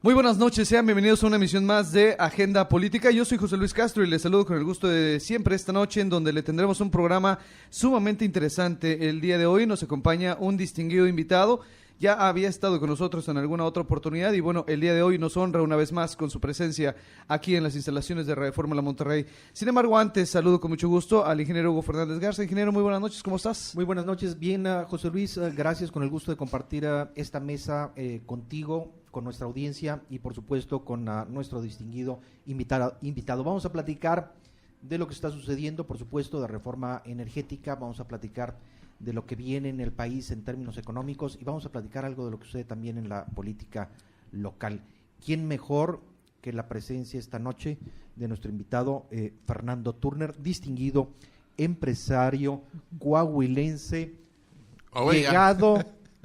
Muy buenas noches, sean bienvenidos a una emisión más de Agenda Política. Yo soy José Luis Castro y les saludo con el gusto de siempre esta noche, en donde le tendremos un programa sumamente interesante. El día de hoy nos acompaña un distinguido invitado. Ya había estado con nosotros en alguna otra oportunidad y bueno, el día de hoy nos honra una vez más con su presencia aquí en las instalaciones de Radio Fórmula Monterrey. Sin embargo, antes saludo con mucho gusto al ingeniero Hugo Fernández Garza. Ingeniero, muy buenas noches, ¿cómo estás? Muy buenas noches, bien, José Luis, gracias, con el gusto de compartir esta mesa contigo, con nuestra audiencia y por supuesto con nuestro distinguido invitado. Vamos a platicar de lo que está sucediendo, por supuesto, de reforma energética, vamos a platicar de lo que viene en el país en términos económicos y vamos a platicar algo de lo que sucede también en la política local. ¿Quién mejor que la presencia esta noche de nuestro invitado Fernando Turner, distinguido empresario coahuilense,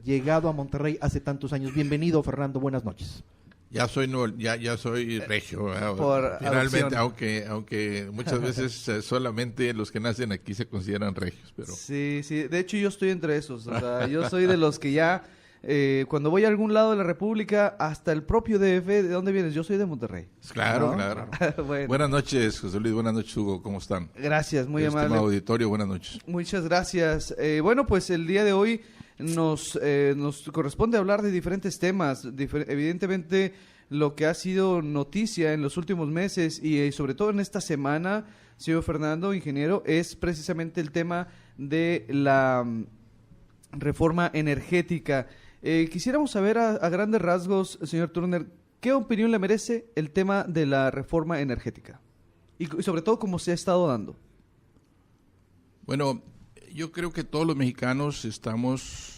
llegado a Monterrey hace tantos años? Bienvenido, Fernando, buenas noches. Ya soy regio, adopción. finalmente, aunque muchas veces solamente los que nacen aquí se consideran regios, pero Sí, de hecho yo estoy entre esos, o sea, yo soy de los que ya, cuando voy a algún lado de la República, hasta el propio DF, ¿de dónde vienes? Yo soy de Monterrey. claro, ¿no? claro. Bueno. Buenas noches, José Luis, buenas noches, Hugo, ¿cómo están? Gracias, muy Estimado amable. auditorio, buenas noches. Muchas gracias. Bueno, pues el día de hoy nos corresponde hablar de diferentes temas, evidentemente lo que ha sido noticia en los últimos meses y sobre todo en esta semana, señor Fernando, ingeniero, es precisamente el tema de la reforma energética. Quisiéramos saber a grandes rasgos, señor Turner, ¿qué opinión le merece el tema de la reforma energética? Y sobre todo, ¿cómo se ha estado dando? Bueno, yo creo que todos los mexicanos estamos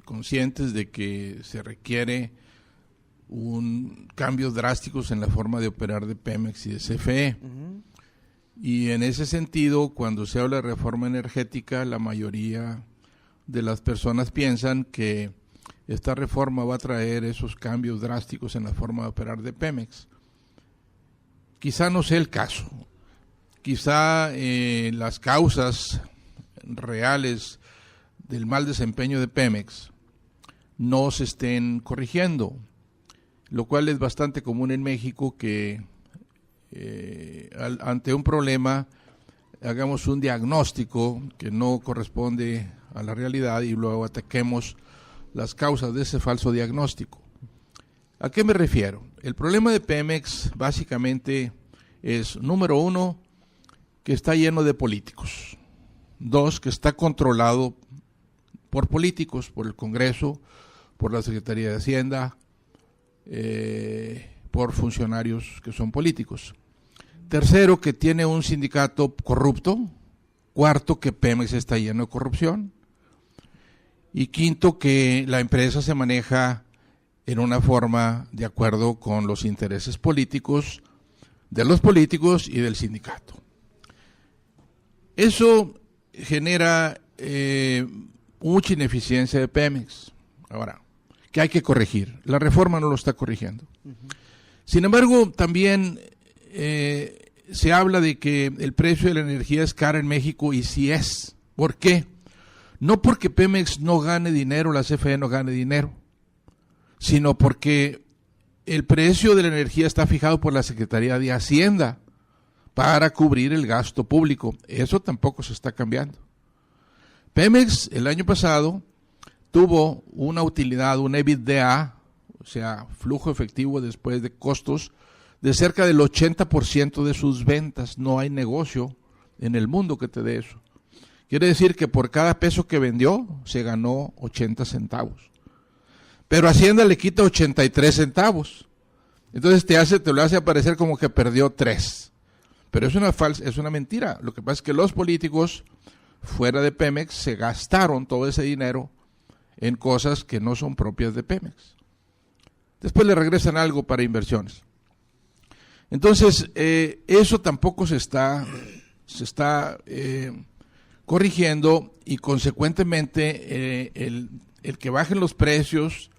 conscientes de que se requiere un cambios drásticos en la forma de operar de Pemex y de CFE. Uh-huh. Y en ese sentido, cuando se habla de reforma energética, la mayoría de las personas piensan que esta reforma va a traer esos cambios drásticos en la forma de operar de Pemex. Quizá no sea el caso. Quizá las causas reales del mal desempeño de Pemex no se estén corrigiendo, lo cual es bastante común en México que ante un problema hagamos un diagnóstico que no corresponde a la realidad y luego ataquemos las causas de ese falso diagnóstico. ¿A qué me refiero? El problema de Pemex básicamente es, número uno, que está lleno de políticos. Dos, que está controlado por políticos, por el Congreso, por la Secretaría de Hacienda, por funcionarios que son políticos. Tercero, que tiene un sindicato corrupto. Cuarto, que Pemex está lleno de corrupción. Y quinto, que la empresa se maneja en una forma de acuerdo con los intereses políticos de los políticos y del sindicato. Eso genera mucha ineficiencia de Pemex. Ahora, que hay que corregir. La reforma no lo está corrigiendo. Uh-huh. Sin embargo, también se habla de que el precio de la energía es cara en México, y sí es. ¿Por qué? No porque Pemex no gane dinero, la CFE no gane dinero, sino porque el precio de la energía está fijado por la Secretaría de Hacienda para cubrir el gasto público. Eso tampoco se está cambiando. Pemex el año pasado tuvo una utilidad, un EBITDA, o sea, flujo efectivo después de costos, de cerca del 80% de sus ventas. No hay negocio en el mundo que te dé eso. Quiere decir que por cada peso que vendió, se ganó 80 centavos. Pero Hacienda le quita 83 centavos. Entonces te lo hace aparecer como que perdió 3. Pero es una mentira. Lo que pasa es que los políticos fuera de Pemex se gastaron todo ese dinero en cosas que no son propias de Pemex. Después le regresan algo para inversiones. Entonces, eso tampoco se está corrigiendo, y consecuentemente el que bajen los precios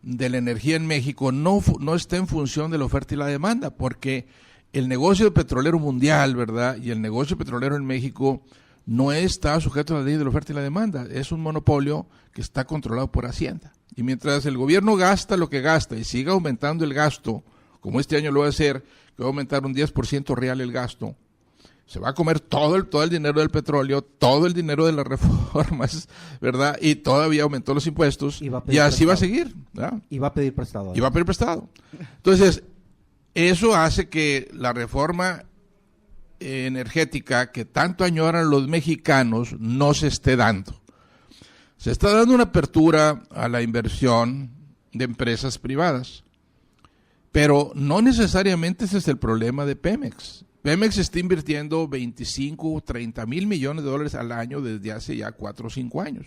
de la energía en México no está en función de la oferta y la demanda, porque el negocio petrolero mundial, ¿verdad? Y el negocio petrolero en México no está sujeto a la ley de la oferta y la demanda. Es un monopolio que está controlado por Hacienda. Y mientras el gobierno gasta lo que gasta y siga aumentando el gasto, como este año lo va a hacer, que va a aumentar un 10% real el gasto, se va a comer todo el dinero del petróleo, todo el dinero de las reformas, ¿verdad? Y todavía aumentó los impuestos y así va a seguir, ¿verdad? Y va a pedir prestado. Y va a pedir prestado. Entonces, eso hace que la reforma energética que tanto añoran los mexicanos no se esté dando. Se está dando una apertura a la inversión de empresas privadas, pero no necesariamente ese es el problema de Pemex. Pemex está invirtiendo 25 o 30 mil millones de dólares al año desde hace ya 4 o 5 años.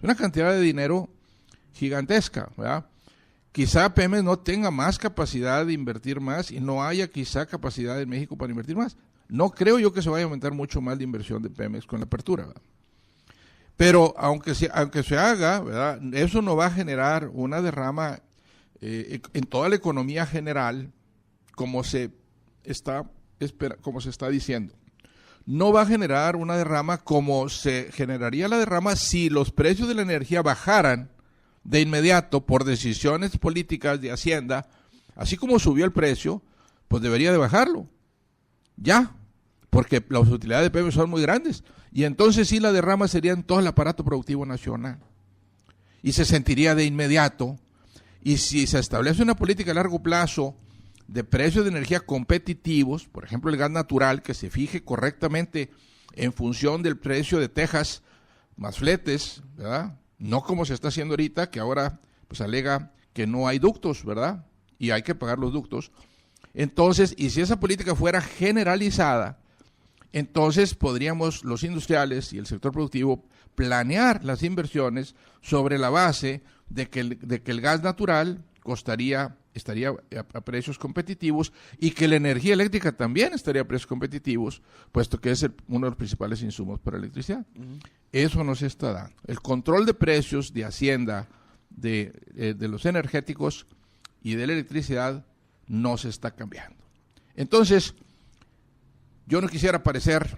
Una cantidad de dinero gigantesca, ¿verdad? Quizá Pemex no tenga más capacidad de invertir más y no haya quizá capacidad en México para invertir más. No creo yo que se vaya a aumentar mucho más la inversión de Pemex con la apertura, ¿verdad? Pero aunque se haga, ¿verdad? Eso no va a generar una derrama en toda la economía general como se está diciendo. No va a generar una derrama como se generaría la derrama si los precios de la energía bajaran de inmediato por decisiones políticas de Hacienda. Así como subió el precio, pues debería de bajarlo. Ya, porque las utilidades de Pemex son muy grandes. Y entonces sí la derrama sería en todo el aparato productivo nacional. Y se sentiría de inmediato. Y si se establece una política a largo plazo de precios de energía competitivos, por ejemplo el gas natural, que se fije correctamente en función del precio de Texas más fletes, ¿verdad? No como se está haciendo ahorita, que ahora pues alega que no hay ductos, ¿verdad? Y hay que pagar los ductos. Entonces, y si esa política fuera generalizada, entonces podríamos los industriales y el sector productivo planear las inversiones sobre la base de que el gas natural estaría a precios competitivos y que la energía eléctrica también estaría a precios competitivos, puesto que es uno de los principales insumos para la electricidad. Eso no se está dando. El control de precios de Hacienda de los energéticos y de la electricidad no se está cambiando. Entonces, yo no quisiera parecer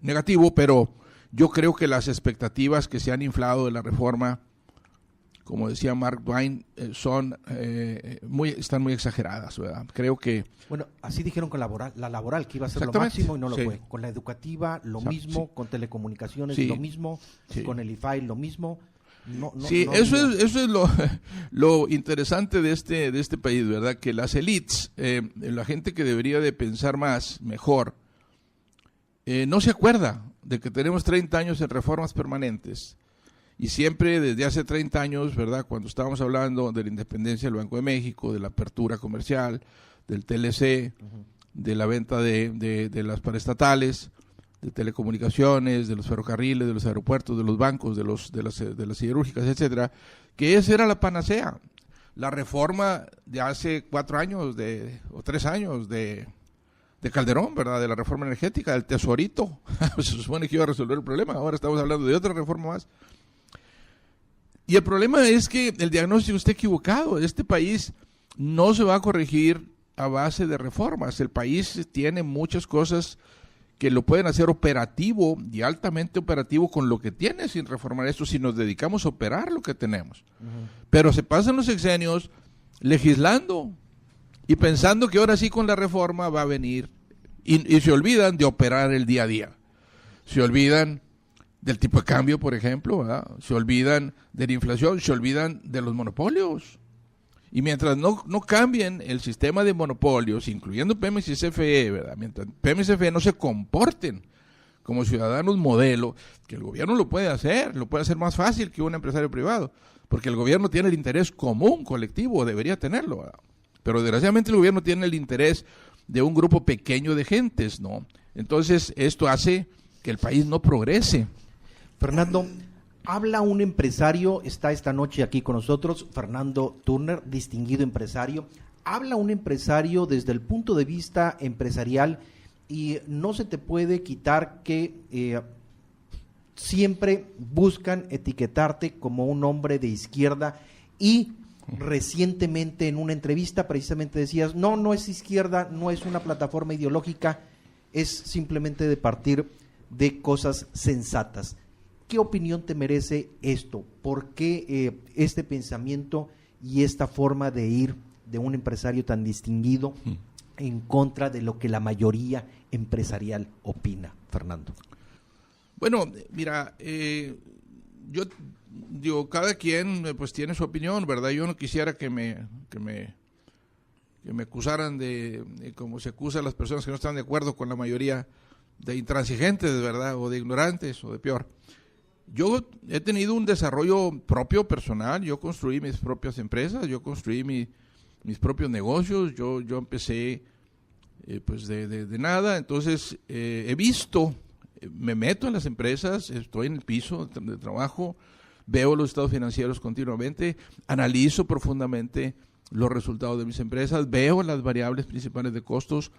negativo, pero yo creo que las expectativas que se han inflado de la reforma, como decía Mark Twain, están muy exageradas, ¿verdad? Creo que... Bueno, así dijeron con la laboral, que iba a ser lo máximo y no lo fue. Con la educativa, lo mismo, con telecomunicaciones, lo mismo, con el IFAI, lo mismo. Eso es lo interesante de este país, ¿verdad? Que las élites, la gente que debería de pensar mejor, no se acuerda de que tenemos 30 años en reformas permanentes. Y siempre desde hace 30 años, ¿verdad? Cuando estábamos hablando de la independencia del Banco de México, de la apertura comercial, del TLC, de la venta de las paraestatales, de telecomunicaciones, de los ferrocarriles, de los aeropuertos, de los bancos, de las siderúrgicas, etcétera, que esa era la panacea. La reforma de hace 4 años o 3 años de Calderón, ¿verdad? De la reforma energética, del tesorito. Se supone que iba a resolver el problema, ahora estamos hablando de otra reforma más. Y el problema es que el diagnóstico está equivocado. Este país no se va a corregir a base de reformas. El país tiene muchas cosas que lo pueden hacer operativo y altamente operativo con lo que tiene sin reformar esto, si nos dedicamos a operar lo que tenemos. Pero se pasan los sexenios legislando y pensando que ahora sí con la reforma va a venir y se olvidan de operar el día a día. Se olvidan del tipo de cambio, por ejemplo, ¿verdad? Se olvidan de la inflación, se olvidan de los monopolios. Y mientras no cambien el sistema de monopolios, incluyendo Pemex y CFE, ¿verdad? Mientras Pemex y CFE no se comporten como ciudadanos modelo, que el gobierno lo puede hacer más fácil que un empresario privado, porque el gobierno tiene el interés común, colectivo, debería tenerlo, ¿verdad? Pero desgraciadamente el gobierno tiene el interés de un grupo pequeño de gentes, ¿no? Entonces esto hace que el país no progrese. Fernando, habla un empresario, está esta noche aquí con nosotros, Fernando Turner, distinguido empresario. Habla un empresario desde el punto de vista empresarial y no se te puede quitar que siempre buscan etiquetarte como un hombre de izquierda y recientemente en una entrevista precisamente decías, no es izquierda, no es una plataforma ideológica, es simplemente de partir de cosas sensatas. ¿Qué opinión te merece esto? ¿Por qué este pensamiento y esta forma de ir de un empresario tan distinguido en contra de lo que la mayoría empresarial opina, Fernando? Bueno, mira, yo digo, cada quien pues tiene su opinión, ¿verdad? Yo no quisiera que me acusaran de como se acusa a las personas que no están de acuerdo con la mayoría, de intransigentes, ¿verdad? O de ignorantes, o de peor. Yo he tenido un desarrollo propio, personal. Yo construí mis propias empresas, yo construí mis propios negocios. Yo empecé pues de nada. Entonces he visto, me meto en las empresas, estoy en el piso de trabajo, veo los estados financieros continuamente, analizo profundamente los resultados de mis empresas, veo las variables principales de costos,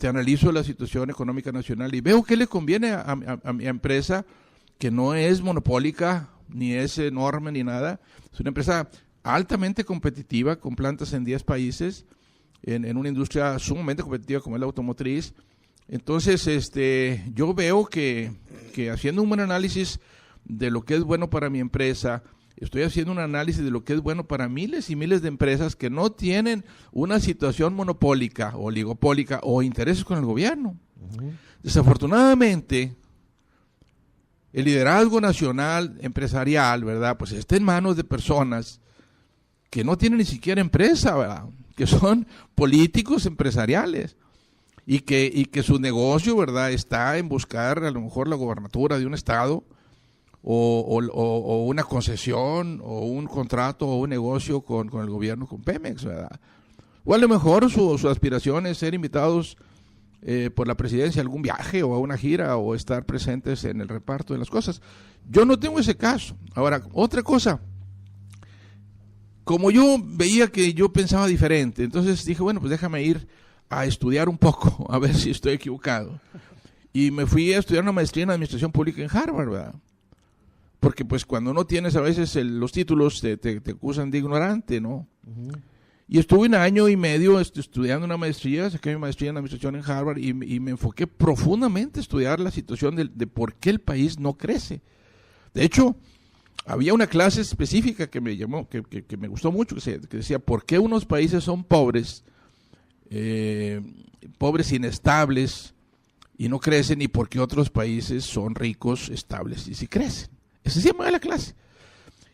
analizo la situación económica nacional y veo qué le conviene a mi empresa, que no es monopólica, ni es enorme, ni nada. Es una empresa altamente competitiva, con plantas en 10 países, en una industria sumamente competitiva como es la automotriz. Entonces, yo veo que haciendo un buen análisis de lo que es bueno para mi empresa, estoy haciendo un análisis de lo que es bueno para miles y miles de empresas que no tienen una situación monopólica, o oligopólica, o intereses con el gobierno. Desafortunadamente, el liderazgo nacional empresarial, ¿verdad? Pues está en manos de personas que no tienen ni siquiera empresa, ¿verdad? Que son políticos empresariales y que su negocio, ¿verdad? Está en buscar a lo mejor la gobernatura de un estado o una concesión o un contrato o un negocio con el gobierno, con Pemex, ¿verdad? O a lo mejor su aspiración es ser invitados por la presidencia a algún viaje o a una gira o estar presentes en el reparto de las cosas. Yo no tengo ese caso. Ahora, otra cosa, como yo veía que yo pensaba diferente, entonces dije, bueno, pues déjame ir a estudiar un poco, a ver si estoy equivocado. Y me fui a estudiar una maestría en Administración Pública en Harvard, ¿verdad? Porque pues cuando no tienes a veces los títulos te acusan de ignorante, ¿no? Y estuve 1 año y medio estudiando una maestría, saqué mi maestría en Administración en Harvard y me enfoqué profundamente a estudiar la situación de por qué el país no crece. De hecho, había una clase específica que me llamó, que me gustó mucho, que decía por qué unos países son pobres, inestables y no crecen, y por qué otros países son ricos, estables y sí crecen. Esa se llamaba la clase.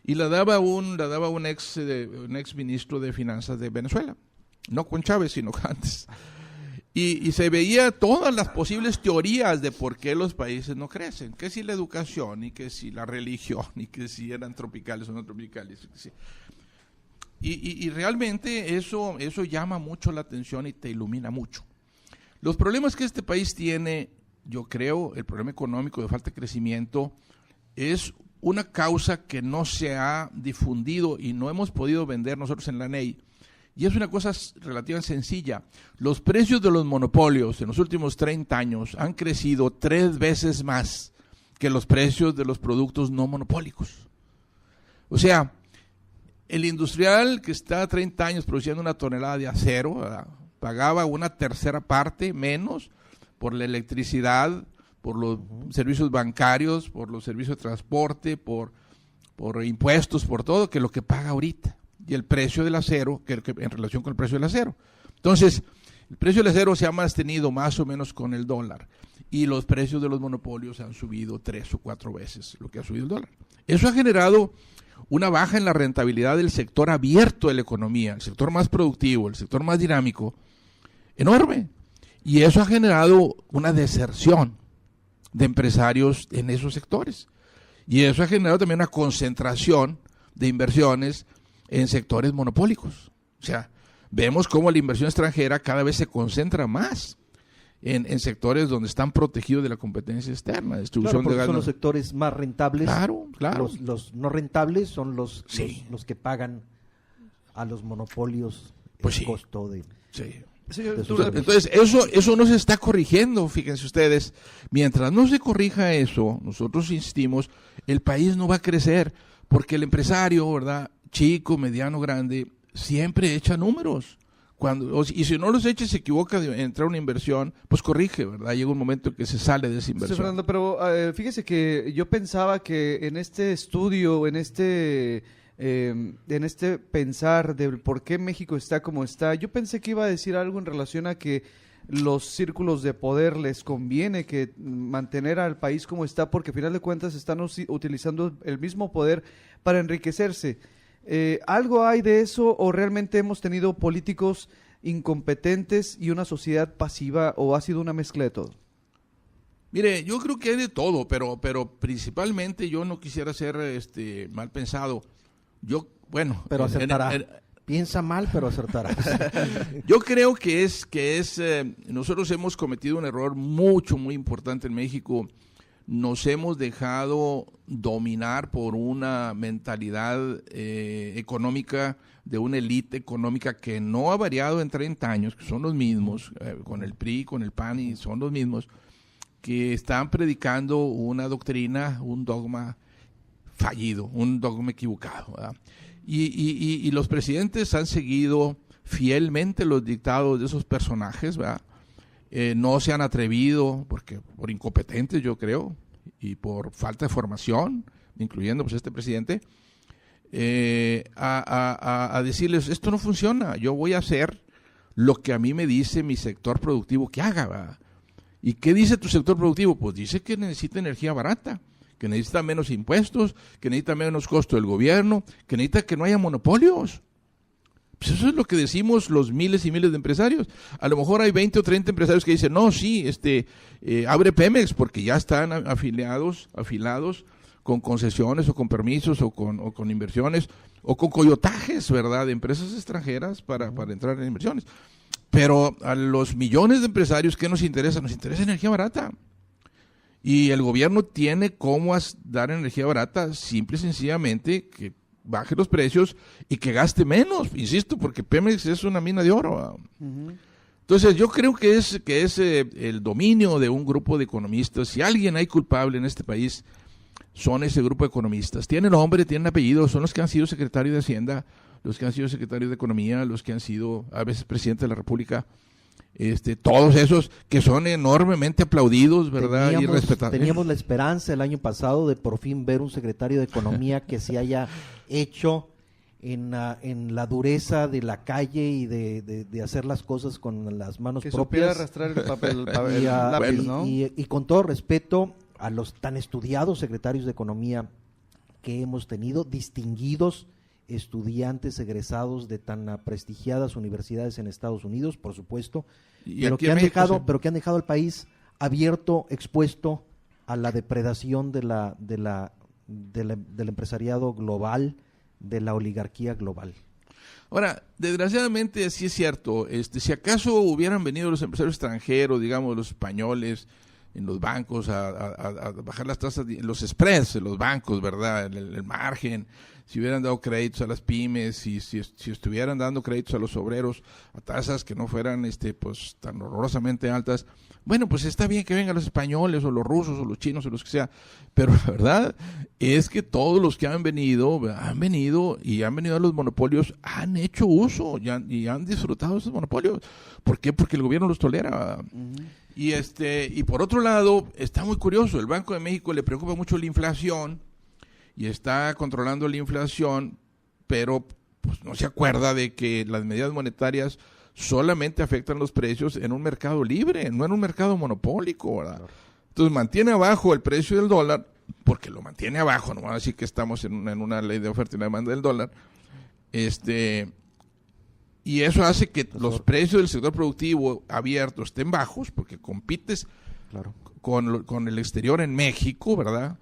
Y la daba un ex ministro de Finanzas de Venezuela, no con Chávez, sino antes. Y se veía todas las posibles teorías de por qué los países no crecen, que si la educación, y que si la religión, y que si eran tropicales o no tropicales. Y realmente eso llama mucho la atención y te ilumina mucho. Los problemas que este país tiene, yo creo, el problema económico de falta de crecimiento, es una causa que no se ha difundido y no hemos podido vender nosotros en la NEI. Y es una cosa relativamente sencilla. Los precios de los monopolios en los últimos 30 años han crecido 3 veces más que los precios de los productos no monopólicos. O sea, el industrial que está 30 años produciendo 1 tonelada de acero, ¿verdad?, pagaba 1/3 parte menos por la electricidad, por los servicios bancarios, por los servicios de transporte, por impuestos, por todo, que lo que paga ahorita. Y el precio del acero, que en relación con el precio del acero. Entonces, el precio del acero se ha mantenido más o menos con el dólar. Y los precios de los monopolios han subido 3 o 4 veces lo que ha subido el dólar. Eso ha generado una baja en la rentabilidad del sector abierto de la economía, el sector más productivo, el sector más dinámico, enorme. Y eso ha generado una deserción de empresarios en esos sectores. Y eso ha generado también una concentración de inversiones en sectores monopólicos. O sea, vemos cómo la inversión extranjera cada vez se concentra más en sectores donde están protegidos de la competencia externa, distribución de gas. Son los sectores más rentables. Claro. Los no rentables son los que pagan a los monopolios el costo de... Sí. Señor, entonces, eso no se está corrigiendo, fíjense ustedes. Mientras no se corrija eso, nosotros insistimos, el país no va a crecer, porque el empresario, ¿verdad?, chico, mediano, grande, siempre echa números. Y si no los echa y se equivoca de entrar una inversión, pues corrige, ¿verdad? Llega un momento que se sale de esa inversión. Sí, Fernando, pero fíjese que yo pensaba que en este estudio, en este pensar de por qué México está como está, yo pensé que iba a decir algo en relación a que los círculos de poder les conviene que mantener al país como está, porque al final de cuentas están utilizando el mismo poder para enriquecerse. ¿Algo hay de eso o realmente hemos tenido políticos incompetentes y una sociedad pasiva o ha sido una mezcla de todo? Mire, yo creo que hay de todo, pero principalmente yo no quisiera ser mal pensado. Pero acertará. Piensa mal, pero acertará. Yo creo que nosotros hemos cometido un error muy importante en México. Nos hemos dejado dominar por una mentalidad económica de una élite económica que no ha variado en 30 años, que son los mismos, con el PRI, con el PAN, y son los mismos, que están predicando una doctrina, un dogma fallido, un dogma equivocado, ¿verdad? Y los presidentes han seguido fielmente los dictados de esos personajes, ¿verdad? No se han atrevido, por incompetentes yo creo, y por falta de formación, incluyendo pues este presidente, a decirles, esto no funciona, yo voy a hacer lo que a mí me dice mi sector productivo que haga, ¿verdad? ¿Y qué dice tu sector productivo? Pues dice que necesita energía barata, que necesita menos impuestos, que necesita menos costo del gobierno, que necesita que no haya monopolios. Pues eso es lo que decimos los miles y miles de empresarios. A lo mejor hay 20 o 30 empresarios que dicen, no, sí, abre Pemex, porque ya están afilados con concesiones o con permisos o con inversiones o con coyotajes, ¿verdad?, de empresas extranjeras para entrar en inversiones. Pero a los millones de empresarios, ¿qué nos interesa? Nos interesa energía barata. Y el gobierno tiene cómo dar energía barata, simple y sencillamente que baje los precios y que gaste menos, insisto, porque Pemex es una mina de oro. Uh-huh. Entonces yo creo que es el dominio de un grupo de economistas. Si alguien hay culpable en este país, son ese grupo de economistas. Tienen nombre, tienen apellido, son los que han sido secretarios de Hacienda, los que han sido secretarios de Economía, los que han sido a veces presidente de la República. Todos esos que son enormemente aplaudidos, ¿verdad? Y respetados. Teníamos la esperanza el año pasado de por fin ver un secretario de Economía que se haya hecho en la dureza de la calle y de hacer las cosas con las manos que propias. Que supiera arrastrar el lápiz, ¿no? Y con todo respeto a los tan estudiados secretarios de Economía que hemos tenido, distinguidos estudiantes egresados de tan prestigiadas universidades en Estados Unidos, por supuesto, pero que han dejado al país abierto, expuesto a la depredación del empresariado global, de la oligarquía global. Ahora, desgraciadamente sí es cierto, si acaso hubieran venido los empresarios extranjeros, digamos los españoles, en los bancos a bajar las tasas, los spreads en los bancos, ¿verdad? El margen, si hubieran dado créditos a las pymes, si estuvieran dando créditos a los obreros a tasas que no fueran pues tan horrorosamente altas, bueno, pues está bien que vengan los españoles o los rusos o los chinos o los que sea, pero la verdad es que todos los que han venido y han venido a los monopolios, han hecho uso y han disfrutado de esos monopolios. ¿Por qué? Porque el gobierno los tolera. Uh-huh. Y por otro lado, está muy curioso, el Banco de México le preocupa mucho la inflación y está controlando la inflación, pero pues no se acuerda de que las medidas monetarias solamente afectan los precios en un mercado libre, no en un mercado monopólico, ¿verdad? Entonces mantiene abajo el precio del dólar, porque lo mantiene abajo, no van a decir que estamos en una ley de oferta y demanda del dólar, y eso hace que los precios del sector productivo abierto estén bajos, porque compites con el exterior en México, ¿verdad?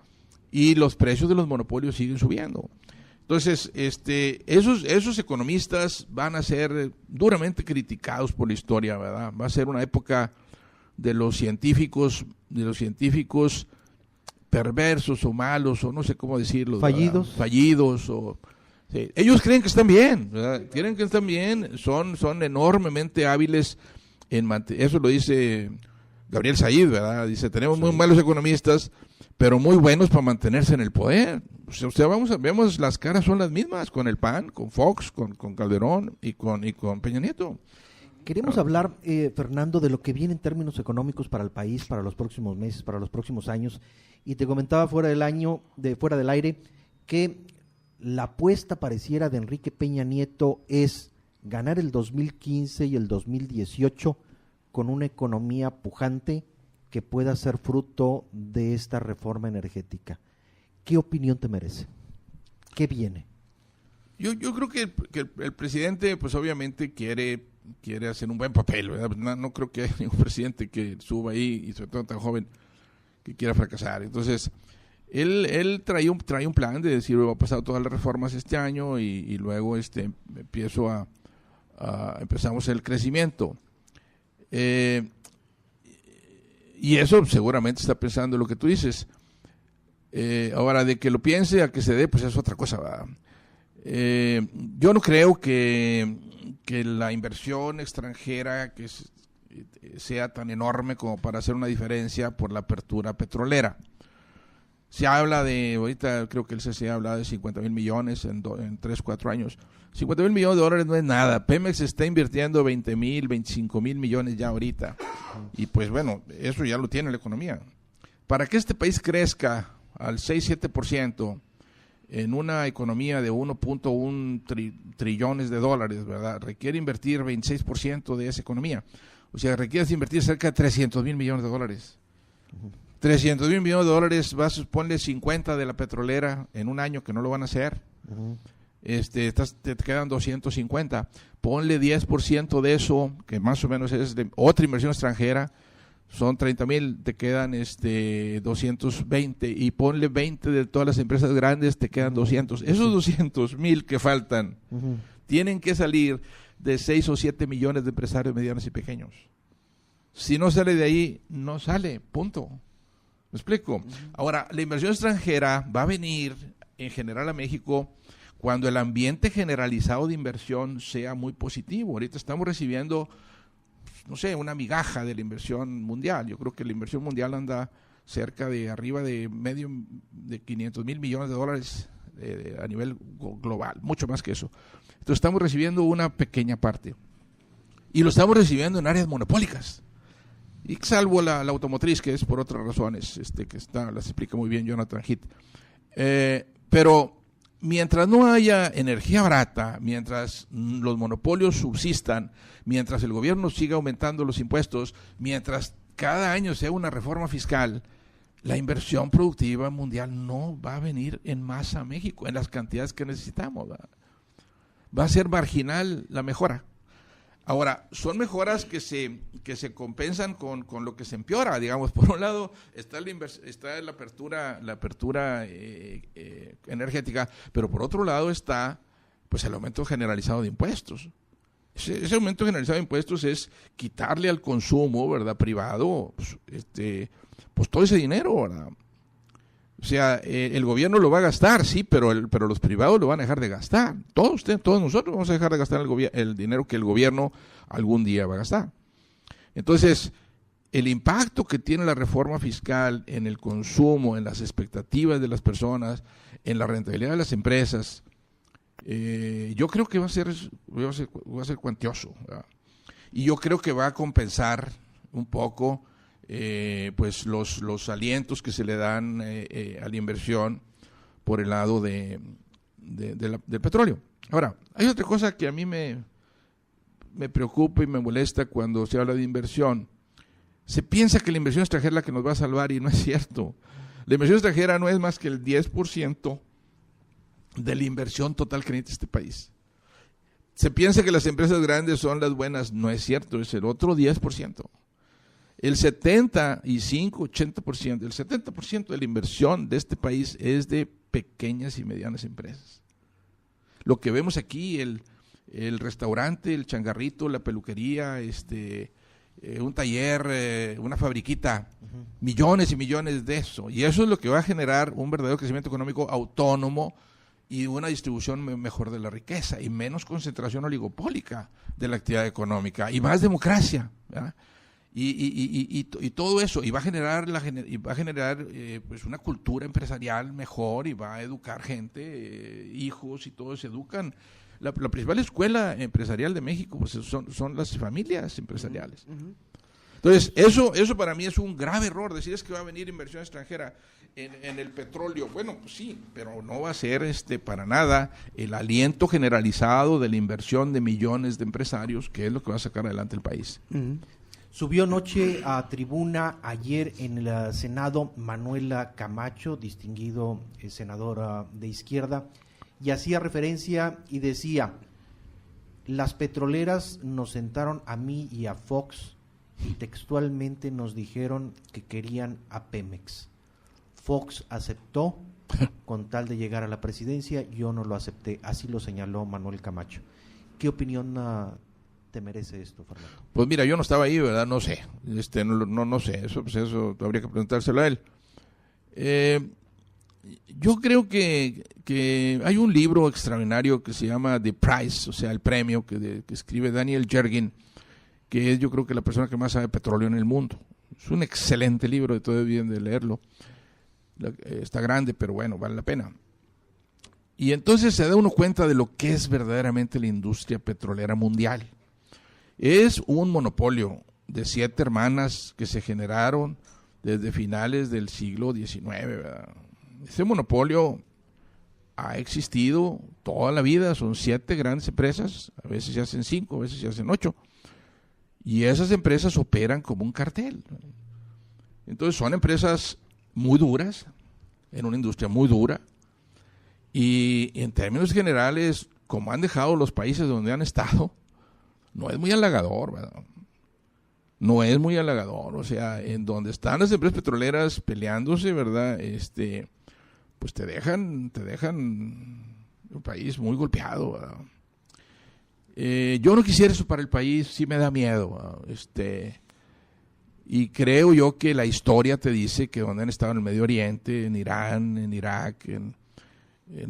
Y los precios de los monopolios siguen subiendo. Entonces, esos economistas van a ser duramente criticados por la historia, ¿verdad? Va a ser una época de los científicos perversos o malos, o no sé cómo decirlo. Fallidos o... Sí. Ellos creen que están bien, ¿verdad? Creen que están bien, son enormemente hábiles en eso lo dice Gabriel Said, ¿verdad? Dice, tenemos muy malos economistas, pero muy buenos para mantenerse en el poder. O sea, vemos las caras son las mismas, con el PAN, con Fox, con Calderón y con Peña Nieto. Queremos hablar, Fernando, de lo que viene en términos económicos para el país, para los próximos meses, para los próximos años. Y te comentaba fuera del aire, que la apuesta pareciera de Enrique Peña Nieto es ganar el 2015 y el 2018 con una economía pujante que pueda ser fruto de esta reforma energética. ¿Qué opinión te merece? ¿Qué viene? Yo creo que el presidente, pues obviamente quiere hacer un buen papel, ¿verdad? No creo que haya ningún presidente que suba ahí, y sobre todo tan joven, que quiera fracasar. Entonces, él trae un plan de decir, va a pasar todas las reformas este año y luego empezamos el crecimiento. Y eso seguramente está pensando en lo que tú dices. Ahora, de que lo piense a que se dé, pues es otra cosa, ¿verdad? Yo no creo que la inversión extranjera sea tan enorme como para hacer una diferencia por la apertura petrolera. Se habla ahorita creo que el CCE habla de 50,000 millones en 3-4 años. 50,000 millones de dólares no es nada. Pemex está invirtiendo 20,000, 25,000 millones ya ahorita. Y pues bueno, eso ya lo tiene la economía. Para que este país crezca al 6-7%, en una economía de 1.1 trillones de dólares, ¿verdad? Requiere invertir 26% de esa economía. O sea, requiere invertir cerca de 300,000 millones de dólares. 300,000 millones de dólares, ponle 50 de la petrolera en un año, que no lo van a hacer. Te quedan 250. Ponle 10% de eso, que más o menos es de otra inversión extranjera, son 30,000, te quedan 220, y ponle 20 de todas las empresas grandes, te quedan 200. Esos 200,000 que faltan tienen que salir de 6 o 7 millones de empresarios medianos y pequeños. Si no sale de ahí, no sale, punto. ¿Me explico? Ahora, la inversión extranjera va a venir en general a México cuando el ambiente generalizado de inversión sea muy positivo. Ahorita estamos recibiendo, no sé, una migaja de la inversión mundial. Yo creo que la inversión mundial anda cerca de arriba de 500,000 millones de dólares a nivel global, mucho más que eso. Entonces estamos recibiendo una pequeña parte. Y lo estamos recibiendo en áreas monopólicas. Y salvo la automotriz, que es por otras razones, las explica muy bien Jonathan Heath. Pero mientras no haya energía barata, mientras los monopolios subsistan, mientras el gobierno siga aumentando los impuestos, mientras cada año sea una reforma fiscal, la inversión productiva mundial no va a venir en masa a México, en las cantidades que necesitamos. Va a ser marginal la mejora. Ahora, son mejoras que se compensan con lo que se empeora, digamos. Por un lado está la apertura energética, pero por otro lado está pues el aumento generalizado de impuestos. Ese aumento generalizado de impuestos es quitarle al consumo, ¿verdad?, privado, pues todo ese dinero, ¿verdad? O sea, el gobierno lo va a gastar, sí, pero los privados lo van a dejar de gastar. Todos nosotros vamos a dejar de gastar el dinero que el gobierno algún día va a gastar. Entonces, el impacto que tiene la reforma fiscal en el consumo, en las expectativas de las personas, en la rentabilidad de las empresas, yo creo que va a ser cuantioso, ¿verdad? Y yo creo que va a compensar un poco pues los alientos que se le dan a la inversión por el lado del petróleo. Ahora, hay otra cosa que a mí me preocupa y me molesta cuando se habla de inversión. Se piensa que la inversión extranjera es la que nos va a salvar, y no es cierto. La inversión extranjera no es más que el 10% de la inversión total que necesita este país. Se piensa que las empresas grandes son las buenas, no es cierto, es el otro 10%. El 80% de la inversión de este país es de pequeñas y medianas empresas. Lo que vemos aquí, el restaurante, el changarrito, la peluquería, un taller, una fabriquita, millones y millones de eso. Y eso es lo que va a generar un verdadero crecimiento económico autónomo y una distribución mejor de la riqueza y menos concentración oligopólica de la actividad económica y más democracia, ¿verdad? Y todo eso, y va a generar pues una cultura empresarial mejor, y va a educar gente, hijos y todos se educan la principal escuela empresarial de México pues son las familias empresariales. Entonces, eso para mí es un grave error, decir es que va a venir inversión extranjera en el petróleo. Bueno, pues sí, pero no va a ser para nada el aliento generalizado de la inversión de millones de empresarios, que es lo que va a sacar adelante el país. Subió anoche a tribuna ayer en el Senado Manuela Camacho, distinguido senadora de izquierda, y hacía referencia y decía: las petroleras nos sentaron a mí y a Fox y textualmente nos dijeron que querían a Pemex. Fox aceptó con tal de llegar a la presidencia, yo no lo acepté. Así lo señaló Manuel Camacho. ¿Qué opinión te merece esto, Fernando? Pues mira, yo no estaba ahí, ¿verdad? No sé. No sé. Eso habría que preguntárselo a él. Yo creo que hay un libro extraordinario que se llama The Price, o sea, el premio que escribe Daniel Yergin, que es yo creo que la persona que más sabe petróleo en el mundo. Es un excelente libro, de todo bien de leerlo. Está grande, pero bueno, vale la pena. Y entonces se da uno cuenta de lo que es verdaderamente la industria petrolera mundial. Es un monopolio de 7 hermanas que se generaron desde finales del siglo XIX, ¿verdad? Ese monopolio ha existido toda la vida, son 7 grandes empresas, a veces se hacen 5, a veces se hacen 8. Y esas empresas operan como un cartel. Entonces son empresas muy duras, en una industria muy dura, y en términos generales, como han dejado los países donde han estado, no es muy halagador, ¿verdad? No es muy halagador, o sea, en donde están las empresas petroleras peleándose, ¿verdad? Pues te dejan un país muy golpeado, ¿verdad? Yo no quisiera eso para el país, sí me da miedo, y creo yo que la historia te dice que donde han estado en el Medio Oriente, en Irán, en Irak, en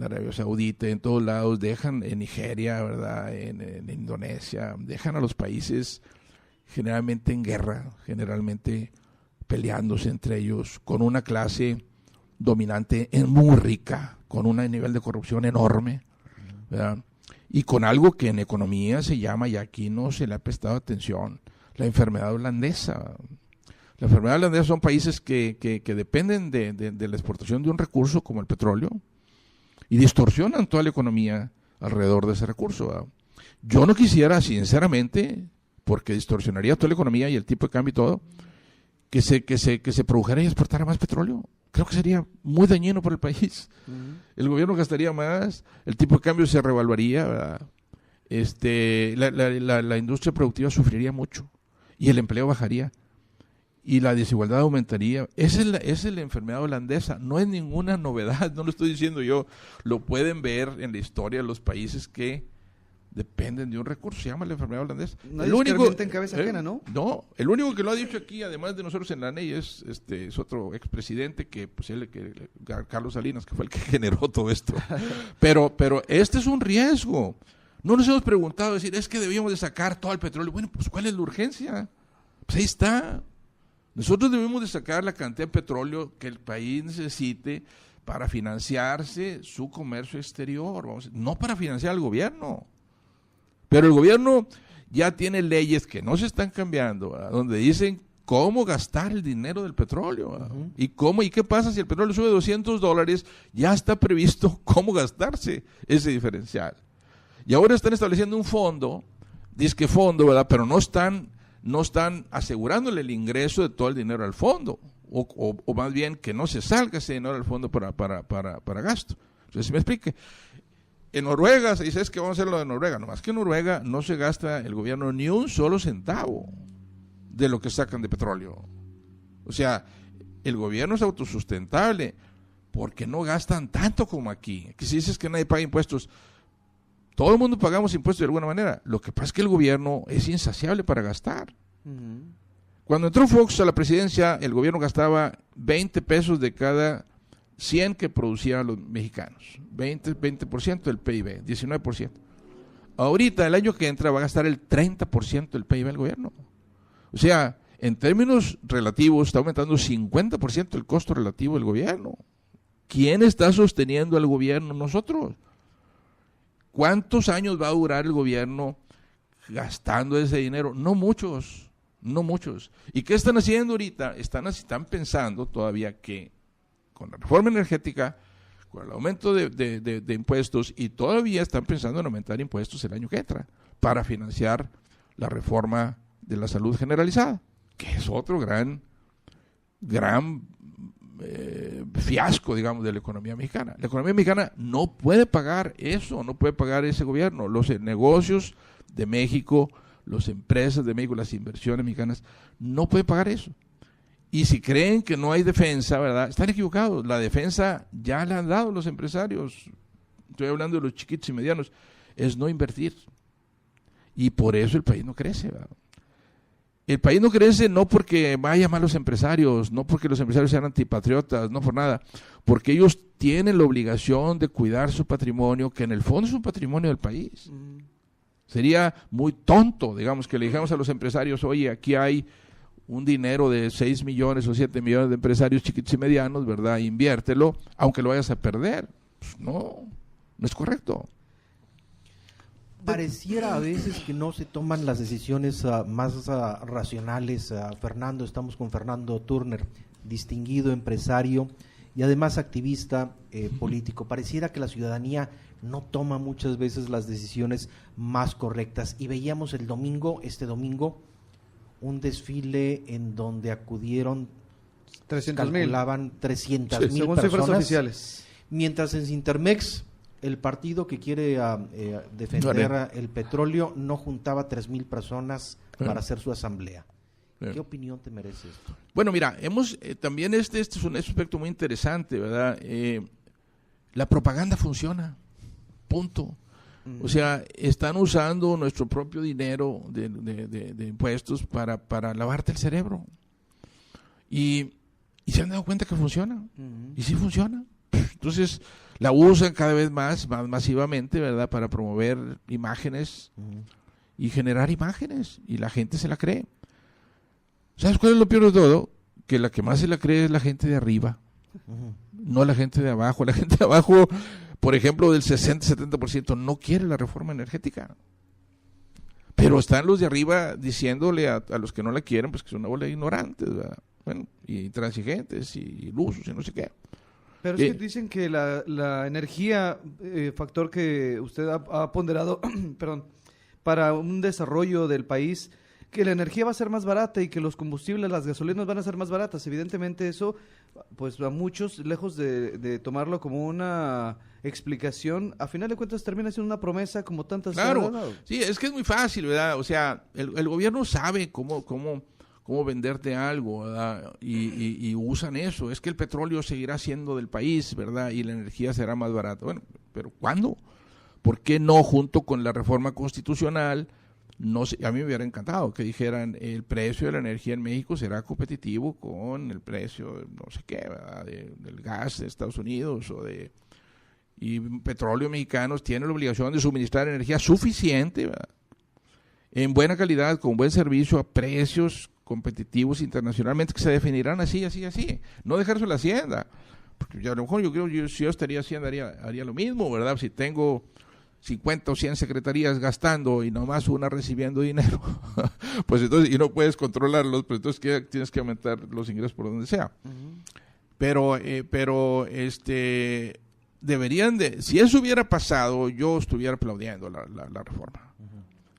Arabia Saudita, en todos lados, dejan en Nigeria, ¿verdad? En Indonesia, dejan a los países generalmente en guerra, generalmente peleándose entre ellos, con una clase dominante muy rica, con un nivel de corrupción enorme, ¿verdad? Y con algo que en economía se llama, y aquí no se le ha prestado atención, la enfermedad holandesa. La enfermedad holandesa son países que dependen de la exportación de un recurso como el petróleo y distorsionan toda la economía alrededor de ese recurso, ¿verdad? Yo no quisiera, sinceramente, porque distorsionaría toda la economía y el tipo de cambio y todo, que se produjera y exportara más petróleo. Creo que sería muy dañino para el país. El gobierno gastaría más, el tipo de cambio se revaluaría, ¿verdad? La industria productiva sufriría mucho y el empleo bajaría y la desigualdad aumentaría. Esa es la enfermedad holandesa, no es ninguna novedad, no lo estoy diciendo yo, lo pueden ver en la historia de los países que dependen de un recurso, se llama la enfermedad holandesa. No el único en cabeza ajena, ¿no? No, el único que lo ha dicho aquí, además de nosotros en la NEI, es otro expresidente que Carlos Salinas, que fue el que generó todo esto. Pero este es un riesgo. No nos hemos preguntado, decir, es que debíamos de sacar todo el petróleo. Bueno, pues ¿cuál es la urgencia? Pues ahí está. Nosotros debemos de sacar la cantidad de petróleo que el país necesite para financiarse su comercio exterior, no para financiar al gobierno. Pero el gobierno ya tiene leyes que no se están cambiando, ¿verdad? Donde dicen cómo gastar el dinero del petróleo, y qué pasa si el petróleo sube $200, ya está previsto cómo gastarse ese diferencial. Y ahora están estableciendo un fondo, disque fondo, ¿verdad? Pero no están asegurándole el ingreso de todo el dinero al fondo, o más bien que no se salga ese dinero al fondo para gasto. Entonces, si me explique. En Noruega se dice, es que vamos a hacer lo de Noruega, nomás que en Noruega no se gasta el gobierno ni un solo centavo de lo que sacan de petróleo. O sea, el gobierno es autosustentable porque no gastan tanto como aquí. Aquí si dices que nadie paga impuestos, todo el mundo pagamos impuestos de alguna manera. Lo que pasa es que el gobierno es insaciable para gastar. Cuando entró Fox a la presidencia, el gobierno gastaba 20 pesos de cada 100 que producían los mexicanos, 20% del PIB, 19%. Ahorita, el año que entra, va a gastar el 30% del PIB del gobierno. O sea, en términos relativos, está aumentando 50% el costo relativo del gobierno. ¿Quién está sosteniendo al gobierno? Nosotros. ¿Cuántos años va a durar el gobierno gastando ese dinero? No muchos, no muchos. ¿Y qué están haciendo ahorita? Están pensando todavía que con la reforma energética, con el aumento de impuestos, y todavía están pensando en aumentar impuestos el año que entra para financiar la reforma de la salud generalizada, que es otro gran fiasco, digamos, de la economía mexicana. La economía mexicana no puede pagar eso, no puede pagar ese gobierno. Los negocios de México, las empresas de México, las inversiones mexicanas, no pueden pagar eso. Y si creen que no hay defensa, ¿verdad? Están equivocados. La defensa ya la han dado los empresarios. Estoy hablando de los chiquitos y medianos. Es no invertir. Y por eso el país no crece, ¿verdad? El país no crece no porque vayan mal los empresarios, no porque los empresarios sean antipatriotas, no por nada, porque ellos tienen la obligación de cuidar su patrimonio, que en el fondo es un patrimonio del país. Sería muy tonto, digamos, que le dijéramos a los empresarios, oye, aquí hay un dinero de 6 millones o 7 millones de empresarios chiquitos y medianos, ¿verdad? Inviértelo, aunque lo vayas a perder. Pues no es correcto. Pareciera a veces que no se toman las decisiones más racionales. Fernando, estamos con Fernando Turner, distinguido empresario y además activista político. Pareciera que la ciudadanía no toma muchas veces las decisiones más correctas. Y veíamos este domingo, un desfile en donde acudieron, 300,000. calculaban 300,000 según personas. cifras oficiales. Mientras en Sintermex, el partido que quiere defender el petróleo, no juntaba 3,000 personas para hacer su asamblea. ¿Qué opinión te merece esto? Bueno, mira, también este es un aspecto muy interesante, ¿verdad? La propaganda funciona, punto. O sea, están usando nuestro propio dinero de impuestos para lavarte el cerebro. Y se han dado cuenta que funciona. Y sí funciona. Entonces, la usan cada vez más masivamente, ¿verdad? Para promover imágenes y generar imágenes. Y la gente se la cree. ¿Sabes cuál es lo peor de todo? Que la que más se la cree es la gente de arriba. No la gente de abajo. La gente de abajo, por ejemplo, del 60-70% no quiere la reforma energética. Pero están los de arriba diciéndole a los que no la quieren, pues que son una bola de ignorantes, ¿verdad? Bueno, y intransigentes y ilusos y no sé qué. Pero es que dicen que la energía, factor que usted ha ponderado, perdón, para un desarrollo del país, que la energía va a ser más barata y que los combustibles, las gasolinas van a ser más baratas. Evidentemente eso, pues a muchos, lejos de tomarlo como una explicación, a final de cuentas termina siendo una promesa como tantas. Claro, sí, es que es muy fácil, ¿verdad? O sea, el gobierno sabe cómo venderte algo, ¿verdad? Y usan eso. Es que el petróleo seguirá siendo del país, ¿verdad? Y la energía será más barata. Bueno, pero ¿cuándo? ¿Por qué no junto con la reforma constitucional? No sé, a mí me hubiera encantado que dijeran el precio de la energía en México será competitivo con el precio, no sé qué, ¿verdad? Del gas de Estados Unidos y Petróleo Mexicanos tiene la obligación de suministrar energía suficiente, ¿verdad? En buena calidad, con buen servicio, a precios competitivos internacionalmente que se definirán así. No dejarse a la hacienda. Porque a lo mejor si yo estaría hacienda haría lo mismo, ¿verdad? Si tengo 50 o 100 secretarías gastando y nomás una recibiendo dinero, pues entonces, y no puedes controlarlos, pues entonces tienes que aumentar los ingresos por donde sea. Pero deberían si eso hubiera pasado, yo estuviera aplaudiendo la reforma.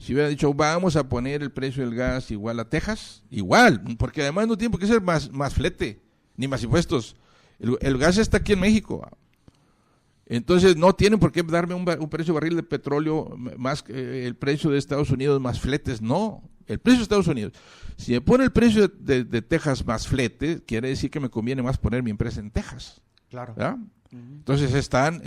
Si hubiera dicho, vamos a poner el precio del gas igual a Texas, igual, porque además no tiene por qué ser más flete, ni más impuestos. El gas está aquí en México. Entonces no tienen por qué darme un precio de barril de petróleo más que el precio de Estados Unidos más fletes, no, el precio de Estados Unidos. Si me pone el precio de Texas más flete, quiere decir que me conviene más poner mi empresa en Texas. Claro. ¿Verdad? Entonces están